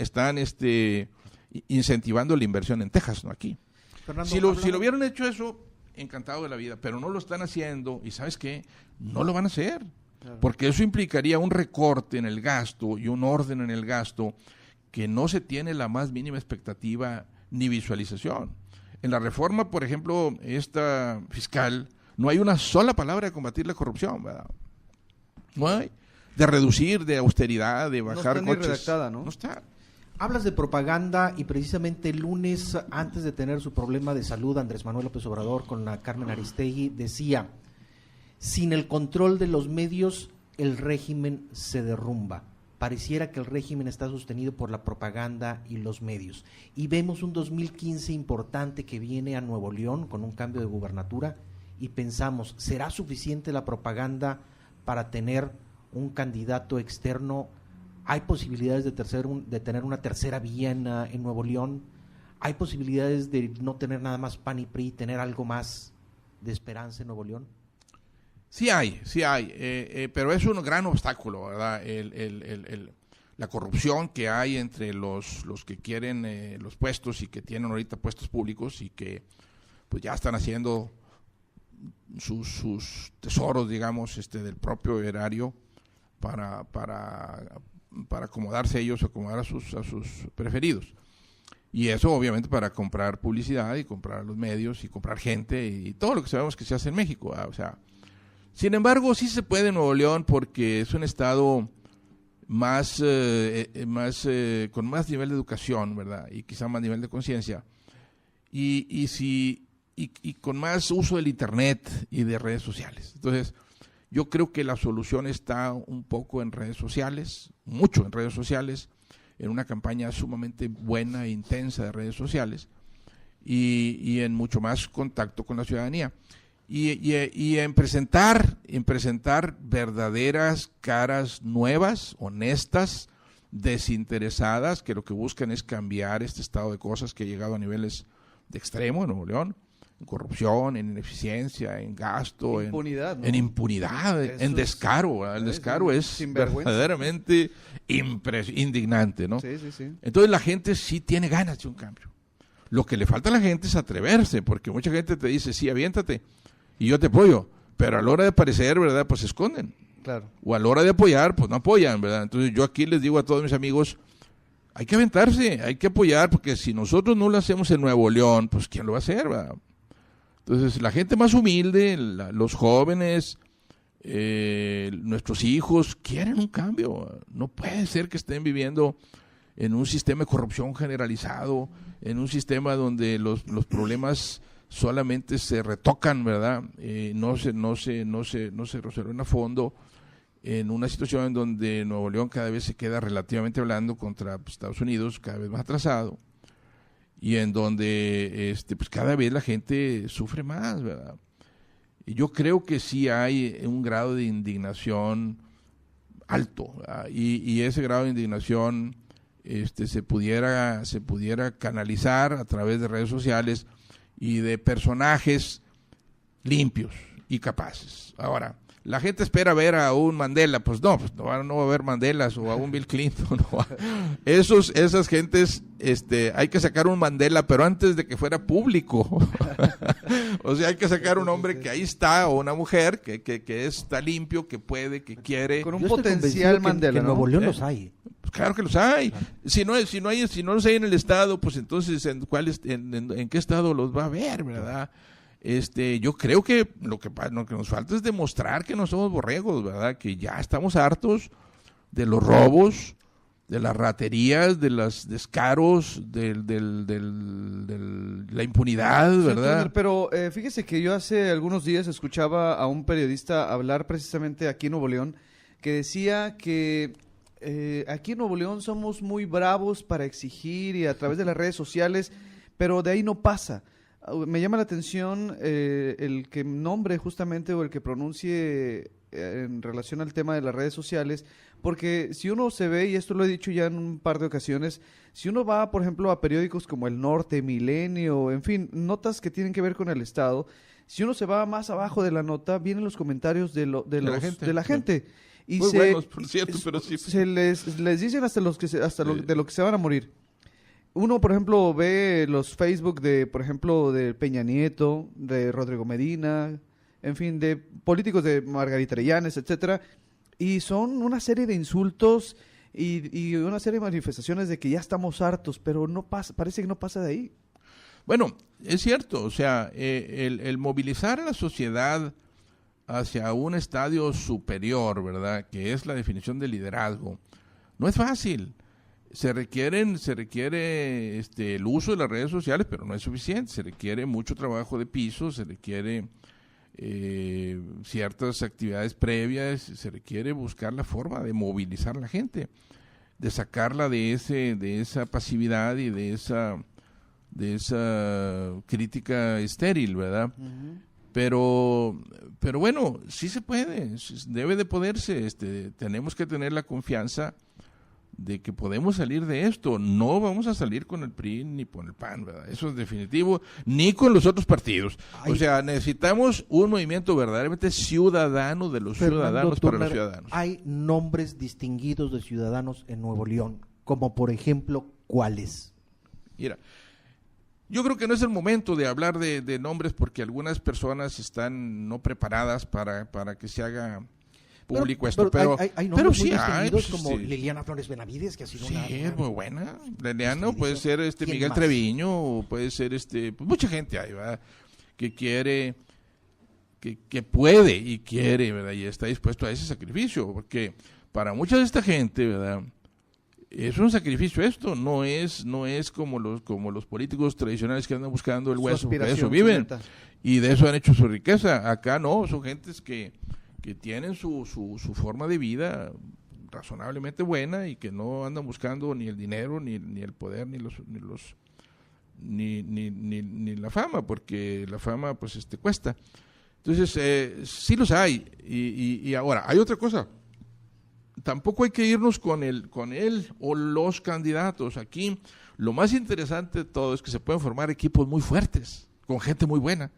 incentivando la inversión en Texas, no aquí. Fernando, Si lo hubieran hecho eso, encantado de la vida, pero no lo están haciendo y ¿sabes qué? No lo van a hacer, porque eso implicaría un recorte en el gasto y un orden en el gasto que no se tiene la más mínima expectativa ni visualización. En la reforma, por ejemplo, esta fiscal, no hay una sola palabra de combatir la corrupción, ¿verdad? No hay. De reducir, de austeridad, de bajar coches. No está ni redactada, ¿no? No está. Hablas de propaganda y precisamente el lunes, antes de tener su problema de salud, Andrés Manuel López Obrador con la Carmen Aristegui decía: sin el control de los medios, el régimen se derrumba. Pareciera que el régimen está sostenido por la propaganda y los medios. Y vemos un 2015 importante que viene a Nuevo León con un cambio de gubernatura y pensamos, ¿será suficiente la propaganda para tener un candidato externo? ¿Hay posibilidades de tener una tercera vía en Nuevo León? ¿Hay posibilidades de no tener nada más PAN y PRI, tener algo más de esperanza en Nuevo León? Sí hay, pero es un gran obstáculo, ¿verdad? La corrupción que hay entre los que quieren los puestos y que tienen ahorita puestos públicos y que pues ya están haciendo sus tesoros, digamos, del propio erario para acomodarse ellos, acomodar a sus preferidos. Y eso obviamente para comprar publicidad y comprar los medios y comprar gente y todo lo que sabemos que se hace en México, ¿verdad? O sea, sin embargo, sí se puede en Nuevo León porque es un estado más con más nivel de educación, ¿verdad? Y quizá más nivel de conciencia. Y con más uso del internet y de redes sociales. Entonces, yo creo que la solución está un poco en redes sociales, mucho en redes sociales, en una campaña sumamente buena e intensa de redes sociales y en mucho más contacto con la ciudadanía. Y en presentar verdaderas caras nuevas, honestas, desinteresadas, que lo que buscan es cambiar este estado de cosas que ha llegado a niveles de extremo en Nuevo León, en corrupción, en ineficiencia, en gasto, impunidad, ¿no? en impunidad, en descaro. El descaro es verdaderamente indignante, ¿no? Sí, sí, sí. Entonces la gente sí tiene ganas de un cambio. Lo que le falta a la gente es atreverse, porque mucha gente te dice, sí, aviéntate, y yo te apoyo, pero a la hora de aparecer, ¿verdad? Pues se esconden. Claro. O a la hora de apoyar, pues no apoyan, ¿verdad? Entonces yo aquí les digo a todos mis amigos, hay que aventarse, hay que apoyar, porque si nosotros no lo hacemos en Nuevo León, pues ¿quién lo va a hacer, verdad? Entonces la gente más humilde, los jóvenes, nuestros hijos, quieren un cambio. No puede ser que estén viviendo en un sistema de corrupción generalizado, en un sistema donde los problemas solamente se retocan, ¿verdad? No se resuelven a fondo, en una situación en donde Nuevo León cada vez se queda relativamente hablando contra Estados Unidos, cada vez más atrasado, y en donde pues cada vez la gente sufre más, ¿verdad? Y yo creo que sí hay un grado de indignación alto, ¿verdad? Y ese grado de indignación se pudiera canalizar a través de redes sociales y de personajes limpios y capaces. Ahora, la gente espera ver a un Mandela, pues no va a haber Mandelas, o a un Bill Clinton. Esas gentes, hay que sacar un Mandela, pero antes de que fuera público. O sea, hay que sacar un hombre que ahí está, o una mujer que está limpio, que puede, que quiere. Con un potencial Mandela, que en ¿no? Nuevo León los hay. Pues claro que los hay. Claro. Si no los hay en el estado, pues entonces en qué estado los va a ver, ¿verdad? Yo creo que lo que nos falta es demostrar que no somos borregos, ¿verdad? Que ya estamos hartos de los robos, de las raterías, de los descaros, de la impunidad, ¿verdad? Sí, pero fíjese que yo hace algunos días escuchaba a un periodista hablar precisamente aquí en Nuevo León, que decía que aquí en Nuevo León somos muy bravos para exigir y a través de las redes sociales, pero de ahí no pasa. Me llama la atención el que nombre justamente o el que pronuncie en relación al tema de las redes sociales, porque si uno se ve, y esto lo he dicho ya en un par de ocasiones, si uno va, por ejemplo, a periódicos como El Norte, Milenio, en fin, notas que tienen que ver con el Estado, si uno se va más abajo de la nota, vienen los comentarios de la gente. Y muy buenos, por cierto, pero sí. Se les dicen hasta de lo que se van a morir. Uno, por ejemplo, ve los Facebook de, por ejemplo, de Peña Nieto, de Rodrigo Medina, en fin, de políticos de Margarita Arellanes, etcétera, y son una serie de insultos y una serie de manifestaciones de que ya estamos hartos, pero no pasa, parece que no pasa de ahí. Bueno, es cierto, o sea, el movilizar a la sociedad hacia un estadio superior, ¿verdad?, que es la definición de liderazgo, no es fácil. se requiere el uso de las redes sociales, pero no es suficiente. Se requiere mucho trabajo de piso, se requiere ciertas actividades previas, se requiere buscar la forma de movilizar a la gente, de sacarla de esa pasividad y de esa crítica estéril, ¿verdad? Uh-huh. Pero bueno, sí se puede, debe de poderse. Tenemos que tener la confianza de que podemos salir de esto. No vamos a salir con el PRI ni con el PAN, ¿verdad? Eso es definitivo, ni con los otros partidos. O sea, necesitamos un movimiento verdaderamente ciudadano de los ciudadanos para los ciudadanos. Hay nombres distinguidos de ciudadanos en Nuevo León, como por ejemplo, ¿cuáles? Mira, yo creo que no es el momento de hablar de nombres porque algunas personas están no preparadas para que se haga público pero hay nombres muy distinguidos como Liliana Flores Benavides, que ha sido una muy buena. Liliana, puede ser Miguel más? Treviño, o puede ser pues mucha gente ahí, ¿verdad? Que quiere, que puede y quiere, ¿verdad? Y está dispuesto a ese sacrificio, porque para mucha de esta gente, ¿verdad? Es un sacrificio esto, no es como los políticos tradicionales que andan buscando el hueso, porque de eso viven y de eso han hecho su riqueza. Acá no, son gentes que tienen su forma de vida razonablemente buena y que no andan buscando ni el dinero, ni el poder, ni la fama, porque la fama pues cuesta. Entonces, sí los hay. Y ahora, hay otra cosa. Tampoco hay que irnos con él o los candidatos. Aquí lo más interesante de todo es que se pueden formar equipos muy fuertes, con gente muy buena.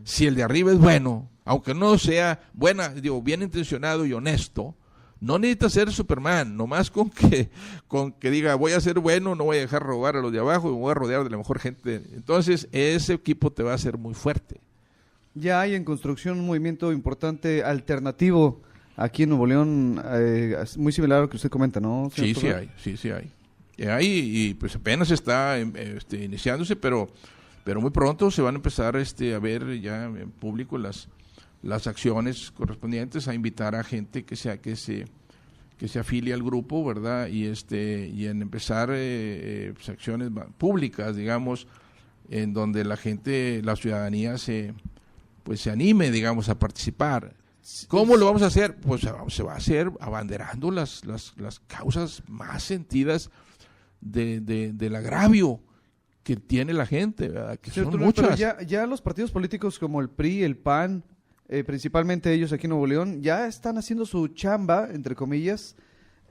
Si el de arriba es bueno, aunque no sea bien intencionado y honesto, no necesita ser Superman, nomás con que diga voy a ser bueno, no voy a dejar robar a los de abajo y me voy a rodear de la mejor gente. Entonces ese equipo te va a hacer muy fuerte. Ya hay en construcción un movimiento importante alternativo aquí en Nuevo León, muy similar a lo que usted comenta, ¿no? Sí hay. Y pues apenas está iniciándose, pero muy pronto se van a empezar a ver ya en público las acciones correspondientes, a invitar a gente que se afilie al grupo, ¿verdad? Y en empezar pues acciones públicas, digamos, en donde la ciudadanía se anime, digamos, a participar. ¿Cómo lo vamos a hacer? Pues se va a hacer abanderando las causas más sentidas del agravio que tiene la gente, ¿verdad? Que son muchas. Pero ya los partidos políticos como el PRI, el PAN, principalmente ellos aquí en Nuevo León, ya están haciendo su chamba, entre comillas,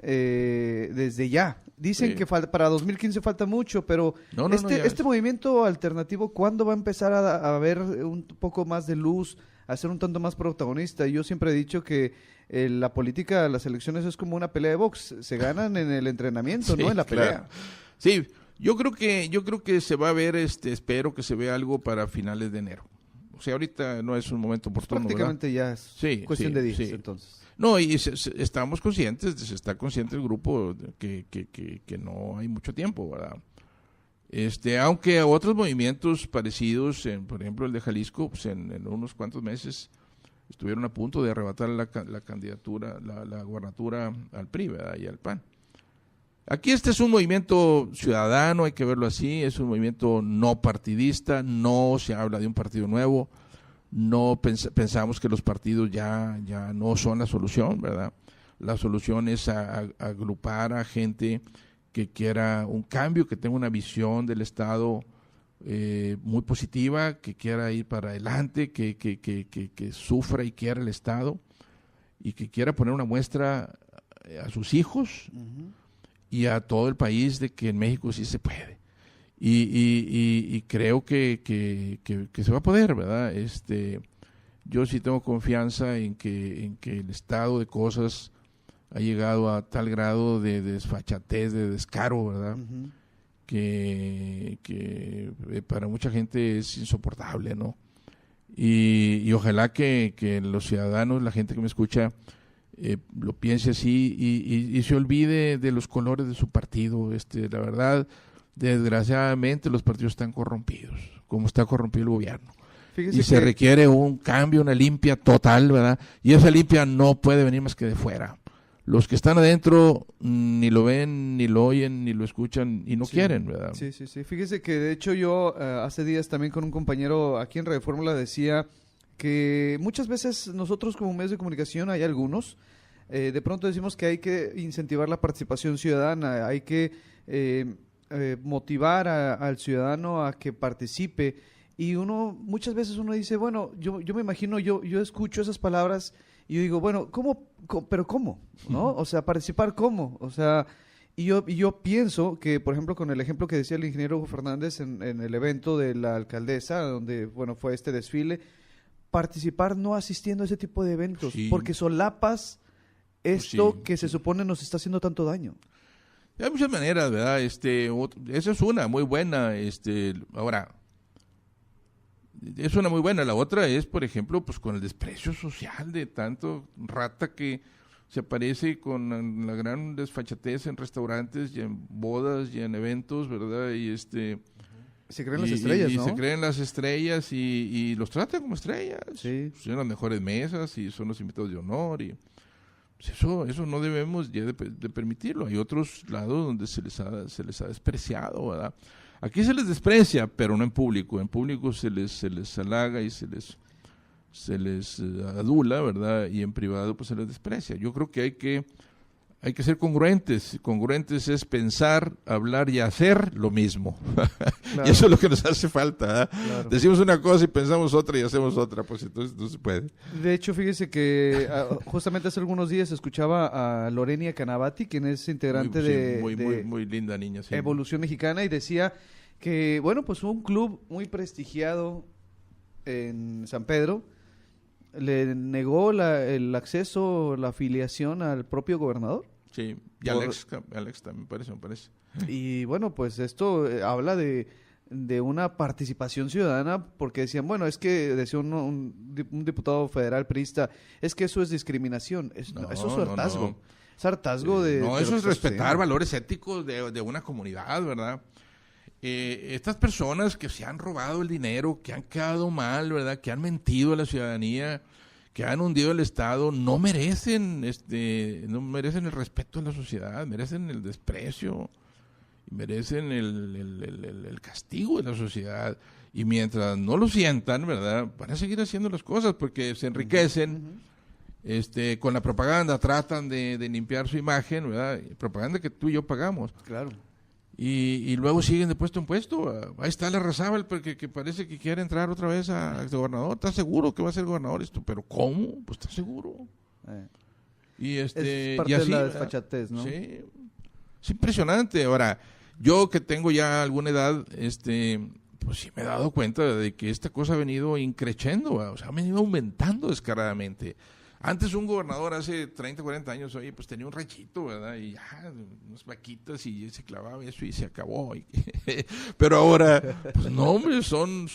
desde ya. Dicen que para 2015 falta mucho, pero este movimiento alternativo, ¿cuándo va a empezar a ver un poco más de luz, a ser un tanto más protagonista? Yo siempre he dicho que la política, las elecciones es como una pelea de box, se ganan en el entrenamiento, no en la pelea. Claro. Sí, yo creo que se va a ver, espero que se vea algo para finales de enero. O sea, ahorita no es un momento oportuno, prácticamente ¿verdad? Ya es cuestión de días, entonces. No, y estamos conscientes, se está consciente el grupo que no hay mucho tiempo, ¿verdad? Aunque a otros movimientos parecidos, por ejemplo el de Jalisco, pues en unos cuantos meses estuvieron a punto de arrebatar la candidatura, la gubernatura al PRI, ¿verdad? Y al PAN. Aquí es un movimiento ciudadano, hay que verlo así, es un movimiento no partidista, no se habla de un partido nuevo, no pensamos que los partidos ya no son la solución, ¿verdad? La solución es agrupar a gente que quiera un cambio, que tenga una visión del Estado muy positiva, que quiera ir para adelante, que sufra y quiera el Estado y que quiera poner una muestra a sus hijos y a todo el país de que en México sí se puede. Y creo que se va a poder, ¿verdad? Yo sí tengo confianza en que el estado de cosas ha llegado a tal grado de desfachatez, de descaro, ¿verdad? Que para mucha gente es insoportable, ¿no? Y ojalá que los ciudadanos, la gente que me escucha, lo piense así y se olvide de los colores de su partido. La verdad, desgraciadamente los partidos están corrompidos, como está corrompido el gobierno. Fíjese se requiere un cambio, una limpia total, ¿verdad? Y esa limpia no puede venir más que de fuera. los que están adentro ni lo ven, ni lo oyen, ni lo escuchan y no quieren, ¿verdad? Sí. Fíjese que de hecho yo hace días también con un compañero aquí en Radio Fórmula decía que muchas veces nosotros como medios de comunicación, hay algunos, de pronto decimos que hay que incentivar la participación ciudadana, hay que motivar al ciudadano a que participe, y muchas veces uno dice, bueno, yo me imagino, yo escucho esas palabras y yo digo, bueno, pero ¿cómo? ¿No? O sea, participar ¿cómo? O sea, y yo pienso que, por ejemplo, con el ejemplo que decía el ingeniero Hugo Fernández en el evento de la alcaldesa, donde, bueno, fue este desfile, participar no asistiendo a ese tipo de eventos, porque solapas esto que se supone nos está haciendo tanto daño. Hay muchas maneras, ¿verdad? Esa es una muy buena, ahora, es una muy buena. La otra es, por ejemplo, pues con el desprecio social de tanto rata que se aparece con la gran desfachatez en restaurantes y en bodas y en eventos, ¿verdad? Y se creen las estrellas, ¿no? Se creen las estrellas y los tratan como estrellas. Sí. Son las mejores mesas y son los invitados de honor y pues eso no debemos ya de permitirlo. Hay otros lados donde se les ha despreciado, ¿verdad? Aquí se les desprecia, pero no en público. En público se les halaga y se les adula, ¿verdad? Y en privado pues se les desprecia. Yo creo que hay que ser congruentes. Congruentes es pensar, hablar y hacer lo mismo. Claro. Y eso es lo que nos hace falta, ¿eh? Claro. Decimos una cosa y pensamos otra y hacemos otra, pues entonces no se puede. De hecho, fíjese que justamente hace algunos días escuchaba a Lorenia Canavati, quien es integrante muy linda niña, sí. Evolución Mexicana, y decía que, bueno, pues un club muy prestigiado en San Pedro le negó el acceso, la afiliación al propio gobernador. Sí, y Alex también me parece. Y bueno, pues esto habla de una participación ciudadana, porque decían, bueno, es que decía un diputado federal priista, es que eso es discriminación. Eso es hartazgo. No. Es hartazgo de... No, eso es respetar valores éticos de una comunidad, ¿verdad? Estas personas que se han robado el dinero, que han quedado mal, ¿verdad? Que han mentido a la ciudadanía, que han hundido el Estado, no merecen el respeto de la sociedad, merecen el desprecio, merecen el castigo de la sociedad. Y mientras no lo sientan, ¿verdad? Van a seguir haciendo las cosas porque se enriquecen. Con la propaganda tratan de limpiar su imagen, ¿verdad? Propaganda que tú y yo pagamos. Claro. Y luego siguen de puesto en puesto. Ahí está Larrazábal, porque que parece que quiere entrar otra vez a gobernador. ¿Estás seguro que va a ser gobernador esto? ¿Pero cómo? Pues ¿estás seguro? Y es parte y así, de la desfachatez, ¿no? Sí. Es impresionante. Ahora, yo que tengo ya alguna edad, pues sí me he dado cuenta de que esta cosa ha venido increciendo, o sea, ha venido aumentando descaradamente. Antes un gobernador hace 30, 40 años, oye, pues tenía un ranchito, ¿verdad? Y ya, unas vaquitas y se clavaba eso y se acabó. Pero ahora, pues no, hombre, son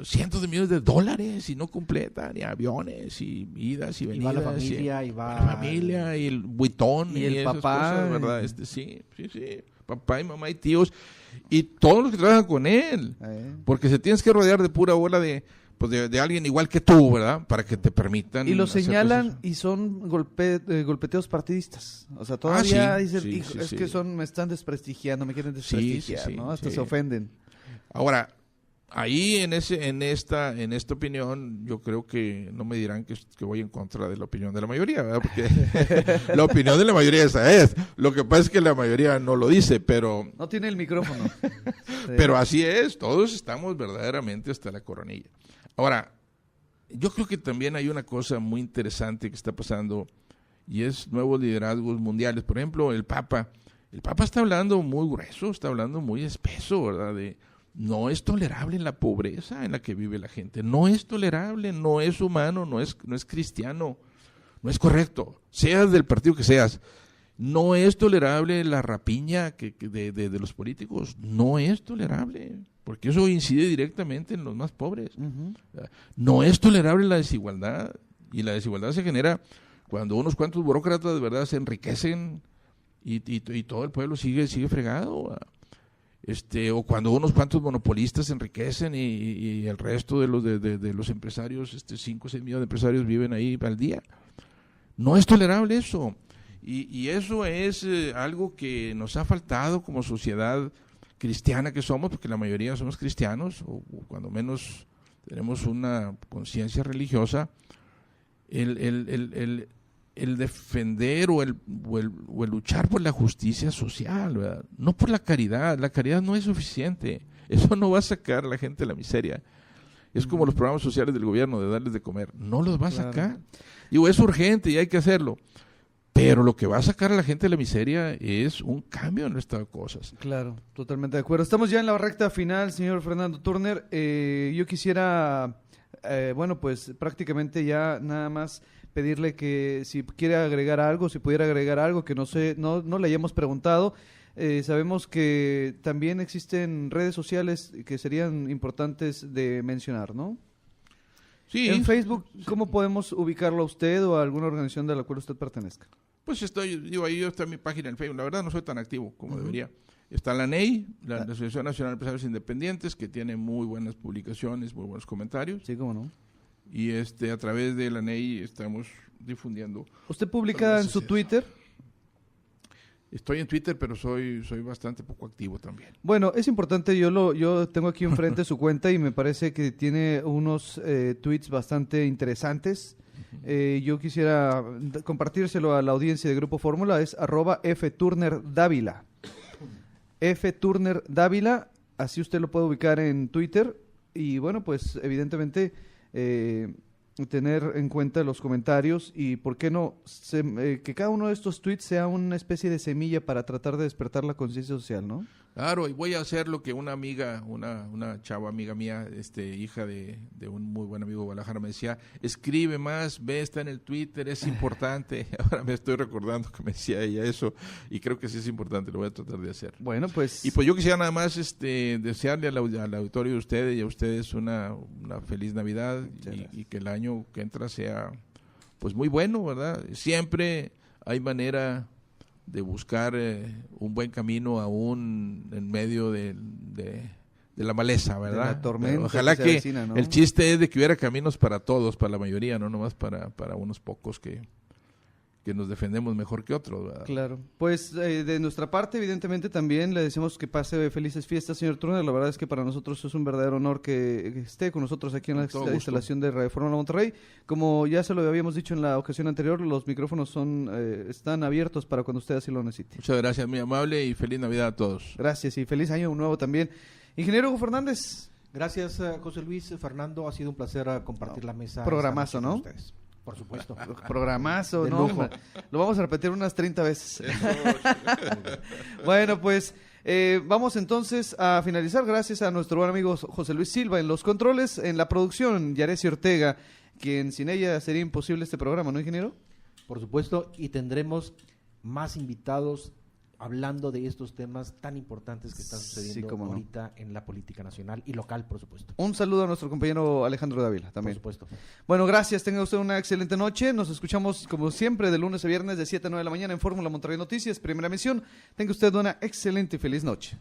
cientos de millones de dólares y no completan, y aviones, y idas y venidas. Y va la familia, la familia, y el buitón. Y el papá. Cosas, ¿verdad? Sí. Papá y mamá y tíos. Y todos los que trabajan con él. Porque se tienes que rodear de pura bola de alguien igual que tú, ¿verdad? Para que te permitan. Y lo señalan y son golpeteos partidistas. O sea, todavía dicen, que me están desprestigiando, me quieren desprestigiar, ¿no? Hasta se ofenden. Ahora, ahí en esta opinión, yo creo que no me dirán que voy en contra de la opinión de la mayoría, ¿verdad? Porque la opinión de la mayoría esa es. Lo que pasa es que la mayoría no lo dice, pero... No tiene el micrófono. Pero así es, todos estamos verdaderamente hasta la coronilla. Ahora, yo creo que también hay una cosa muy interesante que está pasando y es nuevos liderazgos mundiales. Por ejemplo, el Papa está hablando muy grueso, está hablando muy espeso, ¿verdad? No es tolerable la pobreza en la que vive la gente, no es tolerable, no es humano, no es cristiano, no es correcto, seas del partido que seas. No es tolerable la rapiña de los políticos, no es tolerable, porque eso incide directamente en los más pobres. Uh-huh. No es tolerable la desigualdad, y la desigualdad se genera cuando unos cuantos burócratas de verdad se enriquecen y todo el pueblo sigue fregado. O cuando unos cuantos monopolistas se enriquecen y el resto de los empresarios, 5 o 6 millones de empresarios viven ahí al día. No es tolerable eso. Y eso es algo que nos ha faltado como sociedad cristiana que somos, porque la mayoría somos cristianos, o cuando menos tenemos una conciencia religiosa, el defender o el luchar por la justicia social, ¿verdad? No por la caridad no es suficiente, eso no va a sacar a la gente de la miseria. Es como los programas sociales del gobierno de darles de comer, no los va a sacar. Digo, es urgente y hay que hacerlo. Pero lo que va a sacar a la gente de la miseria es un cambio en el estado de cosas. Claro, totalmente de acuerdo. Estamos ya en la recta final, señor Fernando Turner. Yo quisiera, bueno, pues prácticamente ya nada más pedirle que si quiere agregar algo, si pudiera agregar algo que no le hayamos preguntado. Sabemos que también existen redes sociales que serían importantes de mencionar, ¿no? Sí. En Facebook, ¿cómo podemos ubicarlo a usted o a alguna organización de la cual usted pertenezca? Pues ahí está mi página en Facebook. La verdad no soy tan activo como debería. Está la NEI, la Asociación Nacional de Empresarios Independientes, que tiene muy buenas publicaciones, muy buenos comentarios. Sí, cómo no. Y a través de la NEI estamos difundiendo. ¿Usted publica en su Twitter? Estoy en Twitter, pero soy bastante poco activo también. Bueno, es importante, yo tengo aquí enfrente su cuenta y me parece que tiene unos tweets bastante interesantes. Yo quisiera compartírselo a la audiencia de Grupo Fórmula, es @fturnerdávila. fturnerdávila, así usted lo puede ubicar en Twitter y bueno, pues evidentemente tener en cuenta los comentarios y por qué no que cada uno de estos tweets sea una especie de semilla para tratar de despertar la conciencia social, ¿no? Claro, y voy a hacer lo que una amiga, una chava amiga mía, hija de un muy buen amigo de Guadalajara, me decía, escribe más, está en el Twitter, es importante. Ahora me estoy recordando que me decía ella eso, y creo que sí es importante, lo voy a tratar de hacer. Bueno, pues... Y pues yo quisiera nada más desearle al auditorio de ustedes y a ustedes una feliz Navidad y que el año que entra sea pues muy bueno, ¿verdad? Siempre hay manera de buscar un buen camino aún en medio de la maleza, ¿verdad? De la tormenta. Ojalá que avecina, ¿no? El chiste es de que hubiera caminos para todos, para la mayoría, no nomás para unos pocos que nos defendemos mejor que otros, ¿verdad? Claro. Pues de nuestra parte, evidentemente, también le decimos que pase felices fiestas, señor Turner. La verdad es que para nosotros es un verdadero honor que esté con nosotros aquí en la instalación de Radio Fórmula Monterrey. Como ya se lo habíamos dicho en la ocasión anterior, los micrófonos están abiertos para cuando usted así lo necesite. Muchas gracias, muy amable, y feliz Navidad a todos. Gracias y feliz año nuevo también. Ingeniero Hugo Fernández. Gracias, José Luis. Fernando, ha sido un placer compartir la mesa. Programazo, ¿no? Ustedes. Por supuesto. Programazo, de ¿no? lujo. Lo vamos a repetir unas 30 veces. Bueno, pues vamos entonces a finalizar. Gracias a nuestro buen amigo José Luis Silva en los controles, en la producción, Yaresi Ortega, quien sin ella sería imposible este programa, ¿no, ingeniero? Por supuesto, y tendremos más invitados hablando de estos temas tan importantes que están sucediendo ahorita en la política nacional y local, por supuesto. Un saludo a nuestro compañero Alejandro Dávila también. Por supuesto. Bueno, gracias. Tenga usted una excelente noche. Nos escuchamos, como siempre, de lunes a viernes de 7 a 9 de la mañana en Fórmula Monterrey Noticias, primera emisión. Tenga usted una excelente y feliz noche.